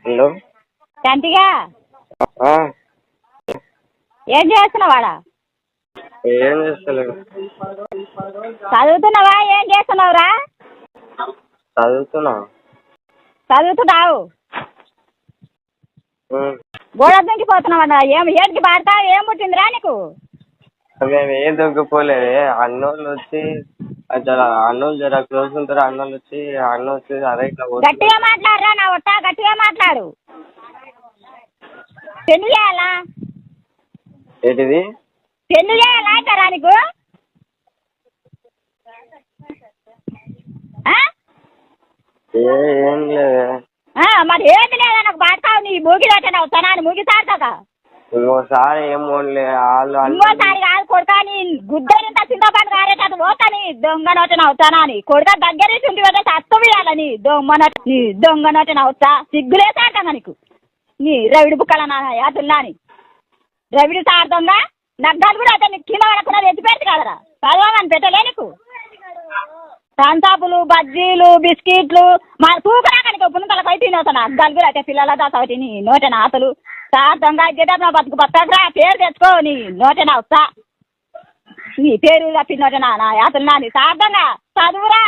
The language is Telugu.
హలో కంటిగా ఆ, ఏం చేస్తున్నావాడా? ఏం చేస్తలేవు. చదువుతున్నావా? ఏం చేస్తున్నావురా? చదువుతున్నా. చదువుతున్నావు. ఉమ్. గోడ దుంకిపోతున్నావా? ఏడికి పాడతా? ఏం పుట్టిందిరా నీకు? మేము ఏం దొంగపోలేదే. అన్నోళ్ళు వచ్చి అన్నోళ్ళు జర క్లోజ్ ఉంటారు. అన్నోళ్ళు వచ్చి అదే ఇట్లా గట్టిగా మాట్లాడరా నా ఒట్ట, గట్టిగా మాట్లాడు. పెళ్లి చేయాలా? ఏంటిది? పెళ్లి చేయాలా అంటారా నీకు? ఏం లేదే. మరి ఏది లేదా నాకు పాడతావు? నీ మూగిలో తనాన్ని ముగిసాడతాక ఇంకోసారి ఏం పోన్లే. ఇంకోసారి కాదు కొడుకా, నీ గుద్దరింత చింతపండు కారేటట్టు పోతాని దొంగ నోటి నవ్వుతానా అని కొడుక దగ్గర చుంటి పెట్టే తత్వయాలని దొంగ నోటి నవ్వుతా. సిగ్గులేసాడతాగా నీకు నీ రవిడి బుక్కల నా యాతుల్లా అని రవిడి సార్ దొంగ నగ్గాలు కూడా అతన్ని కింద పడకుండా ఎత్తి పెడితే కదరా చదవమని పెట్టలే నీకు. థమ్సప్లు, బజ్జీలు, బిస్కెట్లు మా తూకరాకనికి పుణ్యతలపై తినవుతాను. అగ్గాలు కూడా అయితే పిల్లల దాకా నీ నోటెన ఆతలు సార్ దొంగ గెటప్ నా బతుకు బతకరా. పేరు తెచ్చుకో నీ నోటెన వస్తా. నీ పేరు తప్పి నోటెన నా యాతలు నాని సార్ దొంగ చదువురా.